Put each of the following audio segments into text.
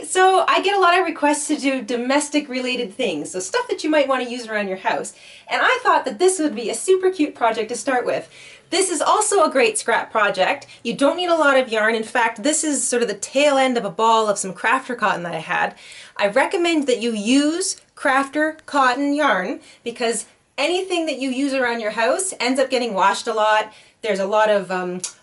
So I get a lot of requests to do domestic related things, so stuff that you might want to use around your house. And I thought that this would be a super cute project to start with. This is also a great scrap project. You don't need a lot of yarn. In fact, this is sort of the tail end of a ball of some crafter cotton that I had. I recommend that you use crafter cotton yarn because anything that you use around your house ends up getting washed a lot. There's a lot of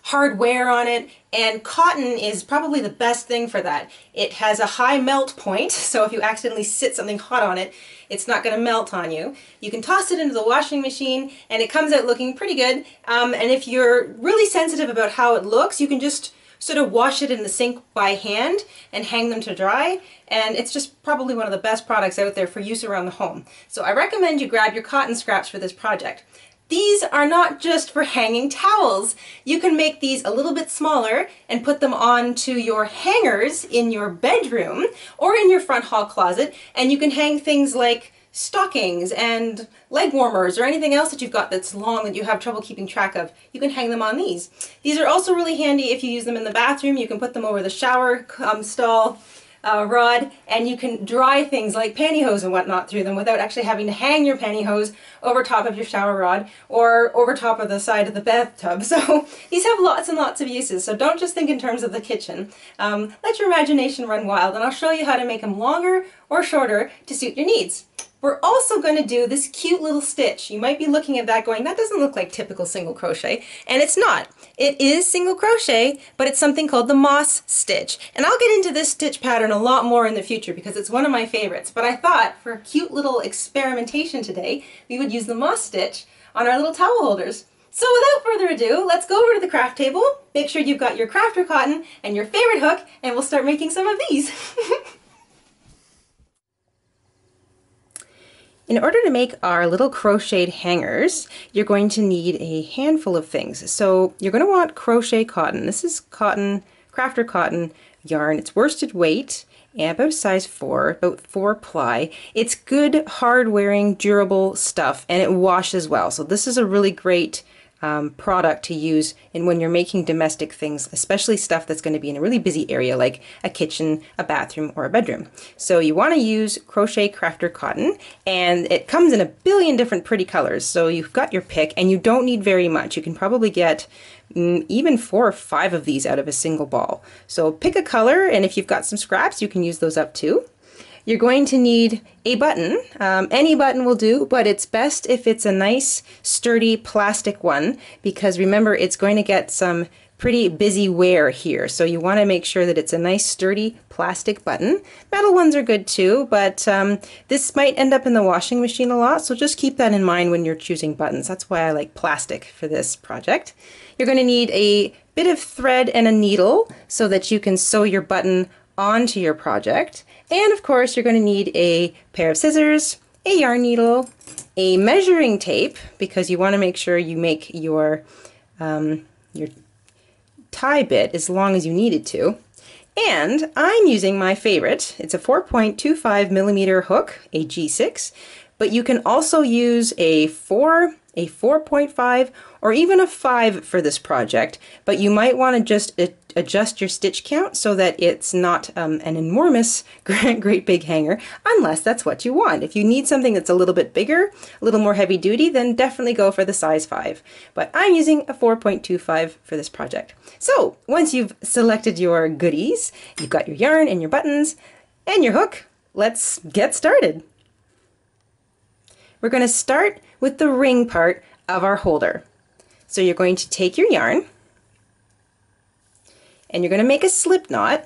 hard wear on it, and cotton is probably the best thing for that. It has a high melt point, so if you accidentally sit something hot on it, it's not going to melt on you. You can toss it into the washing machine and it comes out looking pretty good. And if you're really sensitive about how it looks, you can just sort of wash it in the sink by hand and hang them to dry, and it's just probably one of the best products out there for use around the home. So I recommend you grab your cotton scraps for this project. These are not just for hanging towels. You can make these a little bit smaller and put them onto your hangers in your bedroom or in your front hall closet, and you can hang things like stockings and leg warmers or anything else that you've got that's long that you have trouble keeping track of. You can hang them on these. These are also really handy if you use them in the bathroom. You can put them over the shower stall rod, and you can dry things like pantyhose and whatnot through them without actually having to hang your pantyhose over top of your shower rod or over top of the side of the bathtub. So these have lots and lots of uses, so don't just think in terms of the kitchen. Let your imagination run wild, and I'll show you how to make them longer or shorter to suit your needs. We're also going to do this cute little stitch. You might be looking at that going, that doesn't look like typical single crochet, and it's not. It is single crochet, but it's something called the moss stitch. And I'll get into this stitch pattern a lot more in the future because it's one of my favorites, but I thought for a cute little experimentation today, we would use the moss stitch on our little towel holders. So without further ado, let's go over to the craft table, make sure you've got your crafter cotton and your favorite hook, and we'll start making some of these. In order to make our little crocheted hangers, you're going to need a handful of things. So you're going to want crochet cotton. This is cotton, crafter cotton yarn. It's worsted weight and about size 4, about 4 ply. It's good, hard-wearing, durable stuff, and it washes well. So this is a really great product to use when you're making domestic things, especially stuff that's going to be in a really busy area like a kitchen, a bathroom, or a bedroom. So you want to use crochet crafter cotton, and it comes in a billion different pretty colors, so you've got your pick, and you don't need very much. You can probably get even 4 or 5 of these out of a single ball. So pick a color, and if you've got some scraps, you can use those up too. You're going to need a button. Any button will do, but it's best if it's a nice sturdy plastic one, because remember, it's going to get some pretty busy wear here, so you want to make sure that it's a nice sturdy plastic button. Metal ones are good too, but this might end up in the washing machine a lot, so just keep that in mind when you're choosing buttons. That's why I like plastic for this project. You're going to need a bit of thread and a needle so that you can sew your button onto your project. And of course, you're going to need a pair of scissors, a yarn needle, a measuring tape, because you want to make sure you make your tie bit as long as you need it to. And I'm using my favorite. It's a 4.25 millimeter hook, a G6, but you can also use a 4, a 4.5, or even a 5 for this project, but you might want to just adjust your stitch count so that it's not an enormous great big hanger, unless that's what you want. If you need something that's a little bit bigger, a little more heavy duty, then definitely go for the size 5. But I'm using a 4.25 for this project. So once you've selected your goodies, you've got your yarn and your buttons and your hook, let's get started. We're going to start with the ring part of our holder. So you're going to take your yarn and you're going to make a slip knot.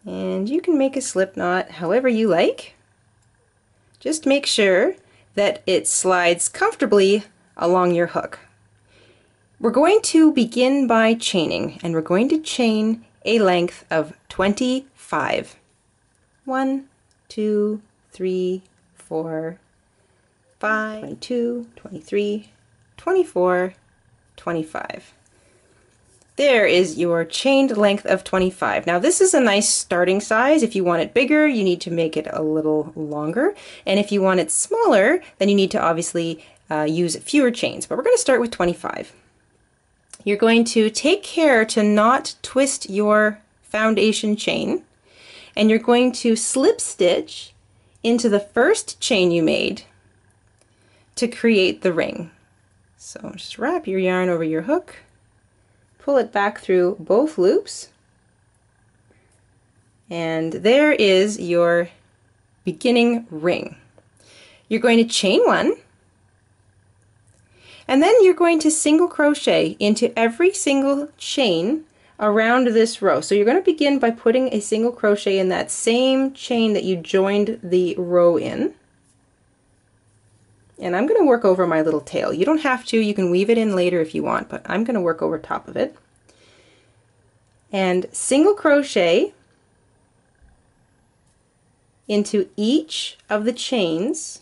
And you can make a slip knot however you like. Just make sure that it slides comfortably along your hook. We're going to begin by chaining, and we're going to chain a length of 25. 1, 2, 3, 4, 5, 22, 23, 24, 25. There is your chained length of 25. Now this is a nice starting size. If you want it bigger, you need to make it a little longer. And if you want it smaller, then you need to obviously use fewer chains. But we're going to start with 25. You're going to take care to not twist your foundation chain. And you're going to slip stitch into the first chain you made to create the ring. So just wrap your yarn over your hook. Pull it back through both loops, and there is your beginning ring. You're going to chain one, and then you're going to single crochet into every single chain around this row. So you're going to begin by putting a single crochet in that same chain that you joined the row in. And I'm going to work over my little tail. You don't have to, you can weave it in later if you want, but I'm going to work over top of it. And single crochet into each of the chains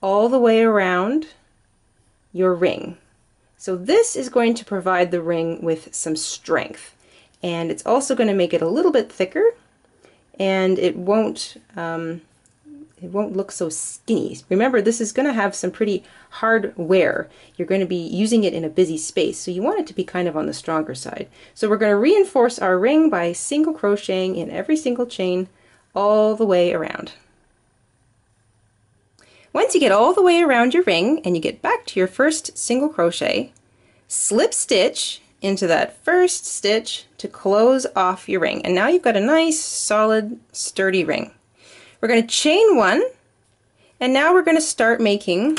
all the way around your ring. So this is going to provide the ring with some strength, and it's also going to make it a little bit thicker, and it won't look so skinny. Remember, this is going to have some pretty hard wear. You're going to be using it in a busy space, so you want it to be kind of on the stronger side. So we're going to reinforce our ring by single crocheting in every single chain all the way around. Once you get all the way around your ring and you get back to your first single crochet, slip stitch into that first stitch to close off your ring. And now you've got a nice, solid, sturdy ring. We're going to chain one, and now we're going to start making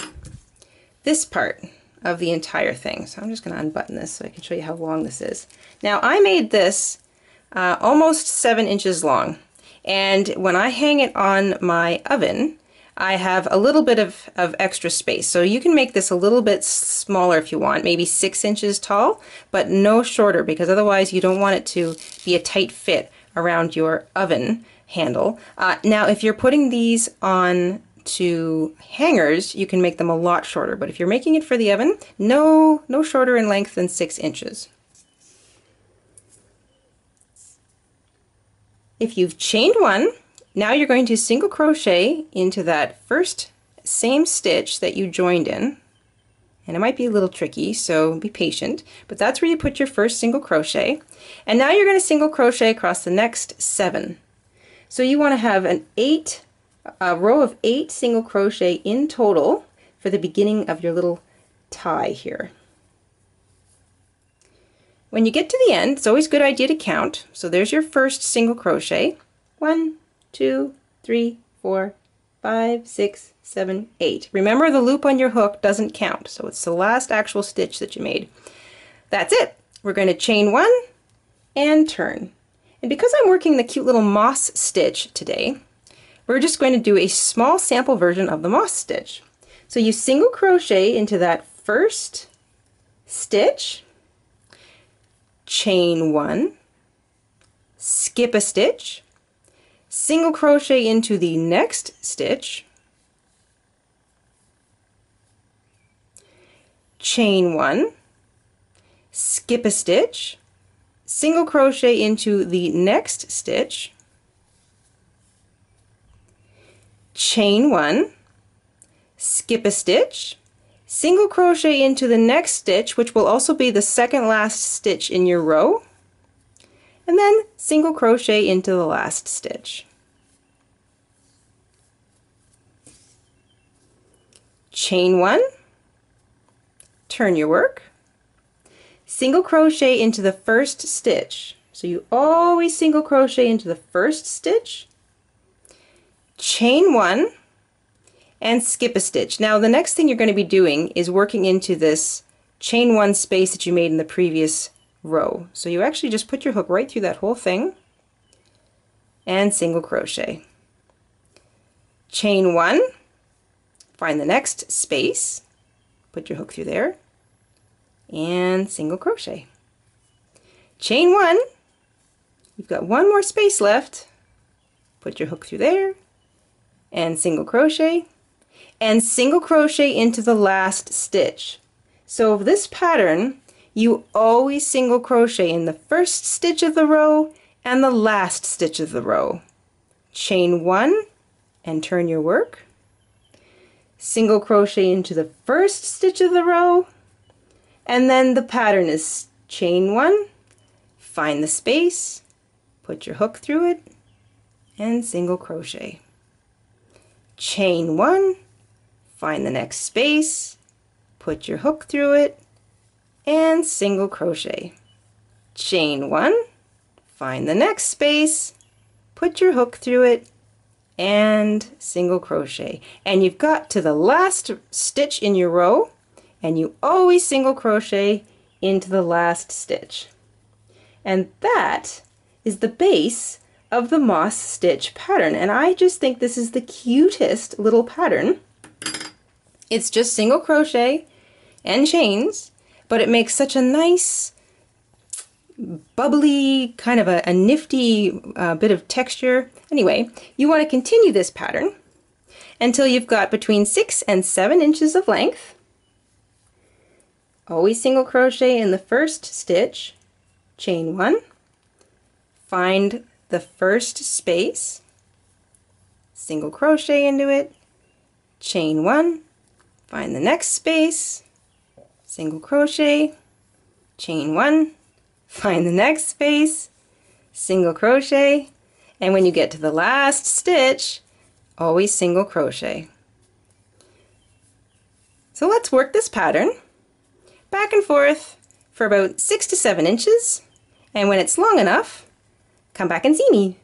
this part of the entire thing. So I'm just going to unbutton this so I can show you how long this is. Now I made this almost 7 inches long, and when I hang it on my oven, I have a little bit of extra space. So you can make this a little bit smaller if you want, maybe 6 inches tall, but no shorter, because otherwise you don't want it to be a tight fit around your oven handle. Now if you're putting these on to hangers, you can make them a lot shorter, but if you're making it for the oven, no shorter in length than 6 inches. If you've chained one, now you're going to single crochet into that first same stitch that you joined in, and it might be a little tricky, so be patient, but that's where you put your first single crochet. And now you're going to single crochet across the next 7. So you want to have a row of 8 single crochet in total for the beginning of your little tie here. When you get to the end, it's always a good idea to count. So there's your first single crochet. 1, 2, 3, 4, 5, 6, 7, 8. Remember, the loop on your hook doesn't count, so it's the last actual stitch that you made. That's it. We're going to chain 1 and turn. And because I'm working the cute little moss stitch today, we're just going to do a small sample version of the moss stitch. So you single crochet into that first stitch, chain 1, skip a stitch, single crochet into the next stitch, chain 1, skip a stitch, single crochet into the next stitch, chain 1, skip a stitch, single crochet into the next stitch, which will also be the second last stitch in your row, and then single crochet into the last stitch. Chain 1, turn your work, single crochet into the first stitch. So you always single crochet into the first stitch, chain 1, and skip a stitch. Now the next thing you're going to be doing is working into this chain 1 space that you made in the previous row. So you actually just put your hook right through that whole thing and single crochet. Chain 1, find the next space, put your hook through there, and single crochet. Chain 1, you've got one more space left, put your hook through there, and single crochet, and single crochet into the last stitch. So this pattern, you always single crochet in the first stitch of the row and the last stitch of the row. Chain 1 and turn your work. Single crochet into the first stitch of the row, and then the pattern is chain 1, find the space, put your hook through it, and single crochet. Chain 1, find the next space, put your hook through it, and single crochet. Chain 1, find the next space, put your hook through it, and single crochet. And you've got to the last stitch in your row, and you always single crochet into the last stitch. And that is the base of the moss stitch pattern, and I just think this is the cutest little pattern. It's just single crochet and chains, but it makes such a nice bubbly, kind of a nifty bit of texture. Anyway, you want to continue this pattern until you've got between 6 and 7 inches of length. Always single crochet in the first stitch, chain 1, find the first space, single crochet into it, chain 1, find the next space, single crochet, chain 1, find the next space, single crochet, and when you get to the last stitch, always single crochet. So let's work this pattern back and forth for about 6 to 7 inches, and when it's long enough, come back and see me.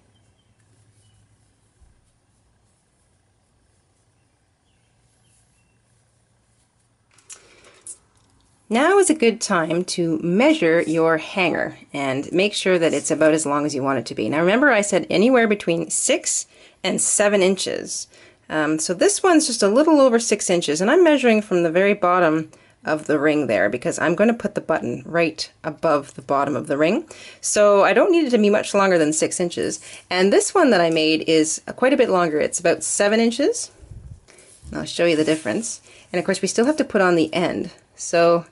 Now is a good time to measure your hanger and make sure that it's about as long as you want it to be. Now remember, I said anywhere between 6 and 7 inches. So this one's just a little over 6 inches, and I'm measuring from the very bottom of the ring there because I'm going to put the button right above the bottom of the ring. So I don't need it to be much longer than 6 inches. And this one that I made is quite a bit longer. It's about 7 inches. And I'll show you the difference. And of course we still have to put on the end. So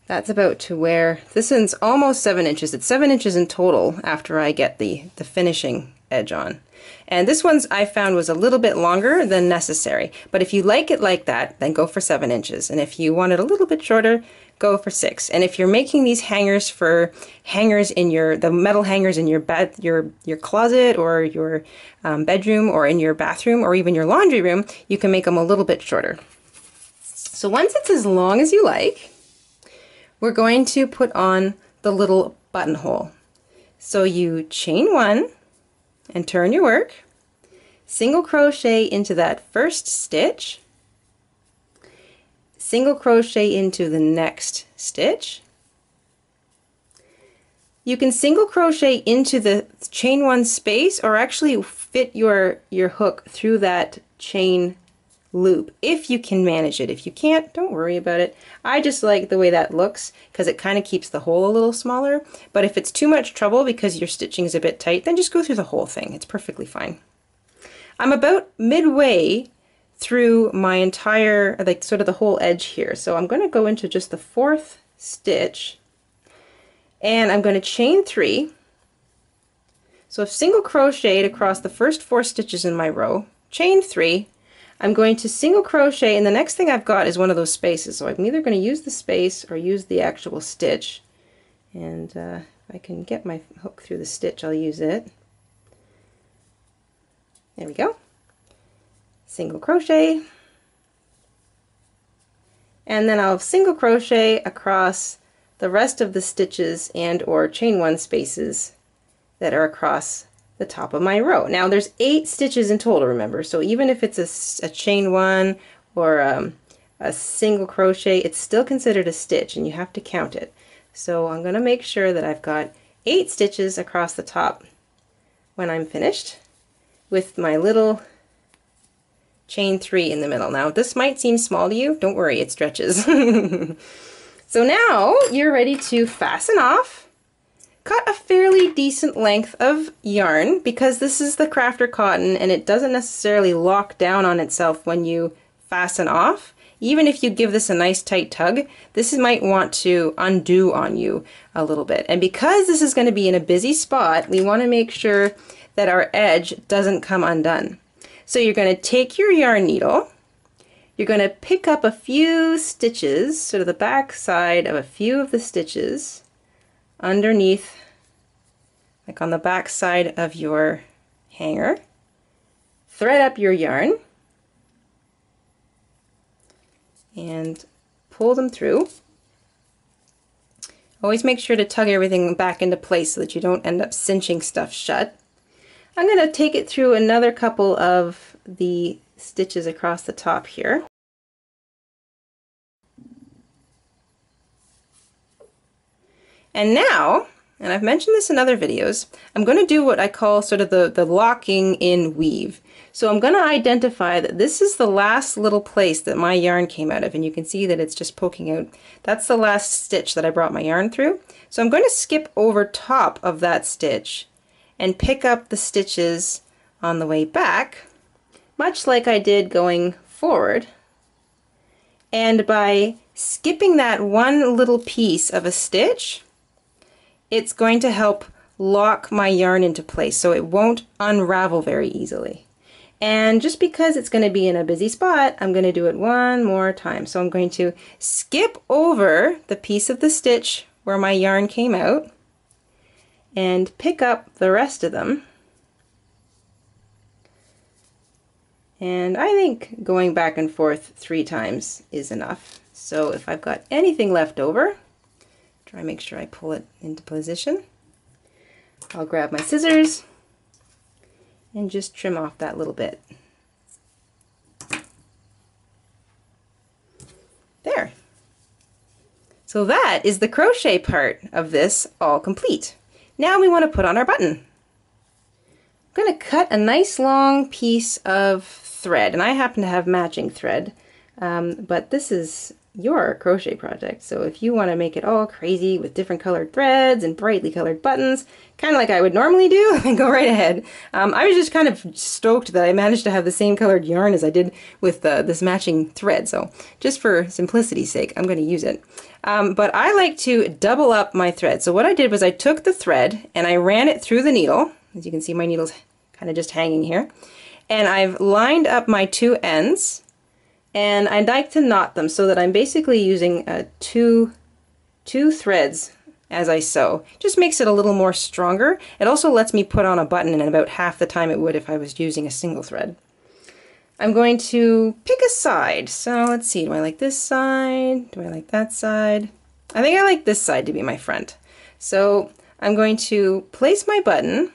that's about to where, this one's almost 7 inches. It's 7 inches in total after I get the finishing edge on. And this one's I found was a little bit longer than necessary. But if you like it like that, then go for 7 inches. And if you want it a little bit shorter, go for 6. And if you're making these hangers for hangers in the metal hangers in your bed, your closet or your bedroom or in your bathroom or even your laundry room, you can make them a little bit shorter. So once it's as long as you like, we're going to put on the little buttonhole. So you chain 1 and turn your work, single crochet into that first stitch, single crochet into the next stitch. You can single crochet into the chain 1 space or actually fit your hook through that chain loop if you can manage it. If you can't, don't worry about it. I just like the way that looks because it kind of keeps the hole a little smaller, but if it's too much trouble because your stitching is a bit tight, then just go through the whole thing. It's perfectly fine. I'm about midway through my entire, like sort of the whole edge here, so I'm going to go into just the 4th stitch and I'm going to chain 3. So I've single crocheted across the first 4 stitches in my row, chain 3. I'm going to single crochet, and the next thing I've got is one of those spaces, so I'm either going to use the space or use the actual stitch. And if I can get my hook through the stitch, I'll use it. There we go. Single crochet, and then I'll single crochet across the rest of the stitches and or chain 1 spaces that are across the top of my row. Now there's 8 stitches in total, remember, so even if it's a chain 1 or a single crochet, it's still considered a stitch and you have to count it. So I'm going to make sure that I've got 8 stitches across the top when I'm finished with my little chain 3 in the middle. Now this might seem small to you, don't worry, it stretches. So now you're ready to fasten off. Cut a fairly decent length of yarn because this is the crafter cotton and it doesn't necessarily lock down on itself when you fasten off. even if you give this a nice tight tug, this might want to undo on you a little bit. And because this is going to be in a busy spot, we want to make sure that our edge doesn't come undone. So you're going to take your yarn needle, you're going to pick up a few stitches, sort of the back side of a few of the stitches underneath, like on the back side of your hanger, thread up your yarn, and pull them through. Always make sure to tug everything back into place so that you don't end up cinching stuff shut. I'm going to take it through another couple of the stitches across the top here. And now, and I've mentioned this in other videos, I'm going to do what I call sort of the locking in weave. So I'm going to identify that this is the last little place that my yarn came out of, and you can see that it's just poking out. That's the last stitch that I brought my yarn through. So I'm going to skip over top of that stitch and pick up the stitches on the way back, much like I did going forward. And by skipping that one little piece of a stitch, it's going to help lock my yarn into place so it won't unravel very easily. And just because it's going to be in a busy spot, I'm going to do it one more time. So I'm going to skip over the piece of the stitch where my yarn came out and pick up the rest of them. And I think going back and forth 3 times is enough. So if I've got anything left over, try and make sure I pull it into position. I'll grab my scissors and just trim off that little bit. There. So that is the crochet part of this all complete. Now we want to put on our button. I'm going to cut a nice long piece of thread, and I happen to have matching thread, but this is your crochet project, so if you want to make it all crazy with different colored threads and brightly colored buttons, kind of like I would normally do, then go right ahead. I was just kind of stoked that I managed to have the same colored yarn as I did with this matching thread, so just for simplicity's sake, I'm going to use it. But I like to double up my thread. So what I did was I took the thread and I ran it through the needle. As you can see, my needle's kind of just hanging here. And I've lined up my 2 ends, and I'd like to knot them so that I'm basically using two threads as I sew. Just makes it a little more stronger. It also lets me put on a button in about half the time it would if I was using a single thread. I'm going to pick a side. So let's see, do I like this side? Do I like that side? I think I like this side to be my front. So I'm going to place my button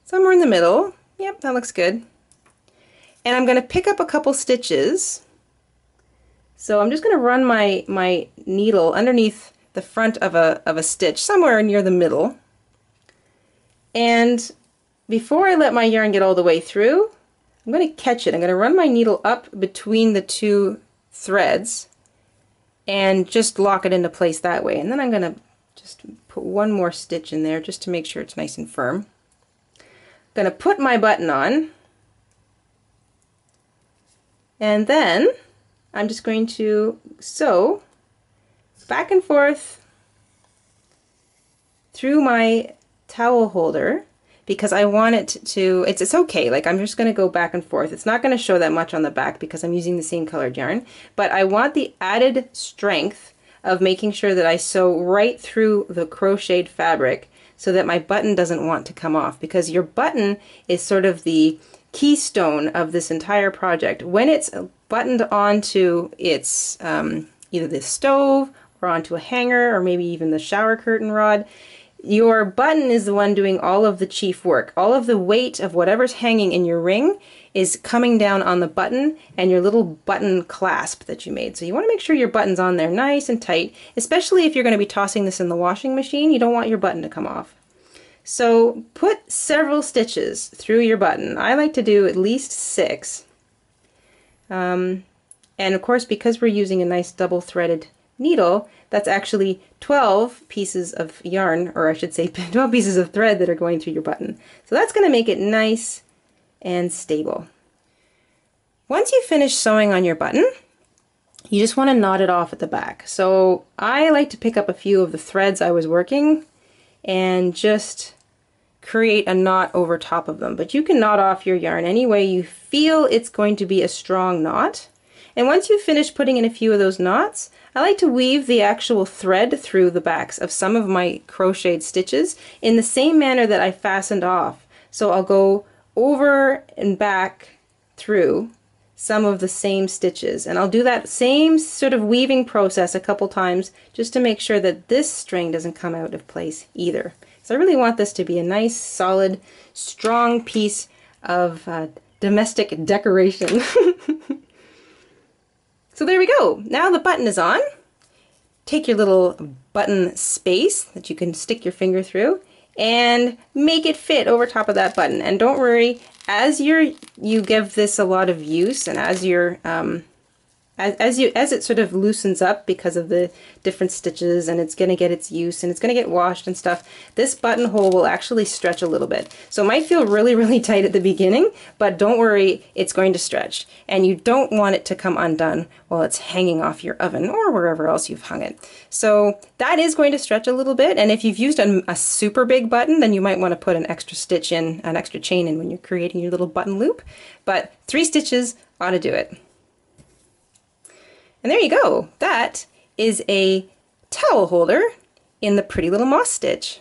somewhere in the middle. Yep, that looks good. And I'm going to pick up a couple stitches. So I'm just going to run my needle underneath the front of a stitch somewhere near the middle. And before I let my yarn get all the way through, I'm going to catch it. I'm going to run my needle up between the 2 threads and just lock it into place that way. And then I'm going to just put one more stitch in there just to make sure it's nice and firm. I'm going to put my button on. And then I'm just going to sew back and forth through my towel holder because I want it to, it's okay, like I'm just going to go back and forth. It's not going to show that much on the back because I'm using the same colored yarn, but I want the added strength of making sure that I sew right through the crocheted fabric so that my button doesn't want to come off, because your button is sort of the keystone of this entire project. When it's buttoned onto its either the stove or onto a hanger or maybe even the shower curtain rod, your button is the one doing all of the chief work. All of the weight of whatever's hanging in your ring is coming down on the button and your little button clasp that you made. So you want to make sure your button's on there nice and tight, especially if you're going to be tossing this in the washing machine. You don't want your button to come off. So put several stitches through your button. I like to do at least 6. And of course, because we're using a nice double threaded needle, that's actually 12 pieces of yarn, or I should say 12 pieces of thread that are going through your button. So that's going to make it nice and stable. Once you finish sewing on your button, you just want to knot it off at the back. So I like to pick up a few of the threads I was working and just create a knot over top of them. But you can knot off your yarn any way you feel it's going to be a strong knot. And once you finish putting in a few of those knots, I like to weave the actual thread through the backs of some of my crocheted stitches in the same manner that I fastened off. So I'll go over and back through some of the same stitches, and I'll do that same sort of weaving process a couple times just to make sure that this string doesn't come out of place either. So I really want this to be a nice, solid, strong piece of domestic decoration. So there we go. Now the button is on. Take your little button space that you can stick your finger through and make it fit over top of that button. And don't worry, as you give this a lot of use, and as as it sort of loosens up because of the different stitches, and it's going to get its use and it's going to get washed and stuff, this buttonhole will actually stretch a little bit. So it might feel really, really tight at the beginning, but don't worry, it's going to stretch. And you don't want it to come undone while it's hanging off your oven or wherever else you've hung it. So that is going to stretch a little bit, and if you've used a super big button, then you might want to put an extra stitch in, an extra chain in when you're creating your little button loop. But 3 stitches ought to do it. And there you go. That is a towel holder in the pretty little moss stitch.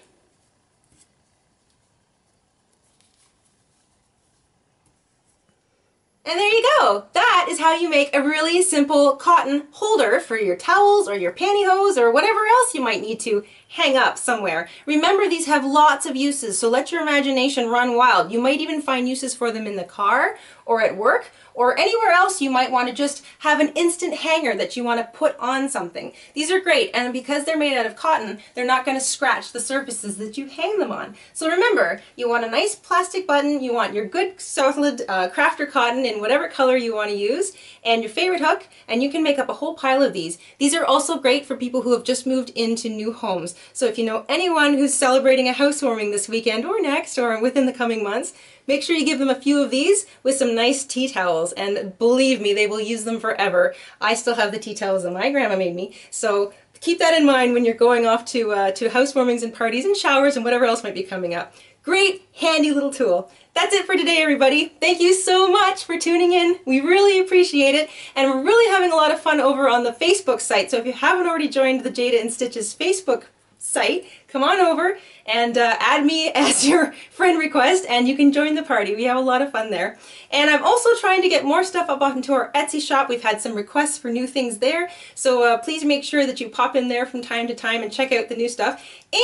And there you go. That is how you make a really simple cotton holder for your towels or your pantyhose or whatever else you might need to hang up somewhere. Remember, these have lots of uses, so let your imagination run wild. You might even find uses for them in the car or at work or anywhere else you might want to just have an instant hanger that you want to put on something. These are great, and because they're made out of cotton, they're not going to scratch the surfaces that you hang them on. So remember, you want a nice plastic button, you want your good solid crafter cotton in whatever color you want to use, and your favorite hook, and you can make up a whole pile of these. These are also great for people who have just moved into new homes. So if you know anyone who's celebrating a housewarming this weekend or next or within the coming months, make sure you give them a few of these with some nice tea towels, and believe me, they will use them forever. I still have the tea towels that my grandma made me, so keep that in mind when you're going off to housewarmings and parties and showers and whatever else might be coming up. Great, handy little tool. That's it for today, everybody. Thank you so much for tuning in. We really appreciate it, and we're really having a lot of fun over on the Facebook site. So if you haven't already joined the Jayda InStitches Facebook site, come on over and add me as your friend request, and you can join the party. We have a lot of fun there. And I'm also trying to get more stuff up onto our Etsy shop. We've had some requests for new things there, so please make sure that you pop in there from time to time and check out the new stuff.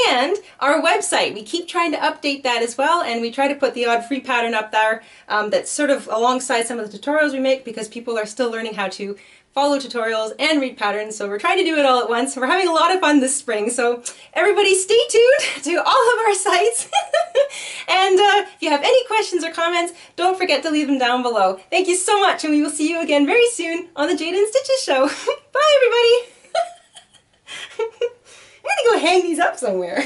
And our website, we keep trying to update that as well, and we try to put the odd free pattern up there that's sort of alongside some of the tutorials we make, because people are still learning how to follow tutorials and read patterns, so we're trying to do it all at once. We're having a lot of fun this spring, so everybody stay tuned to all of our sites. And if you have any questions or comments, don't forget to leave them down below. Thank you so much, and we will see you again very soon on the Jayda InStitches show. Bye, everybody! I'm gonna go hang these up somewhere.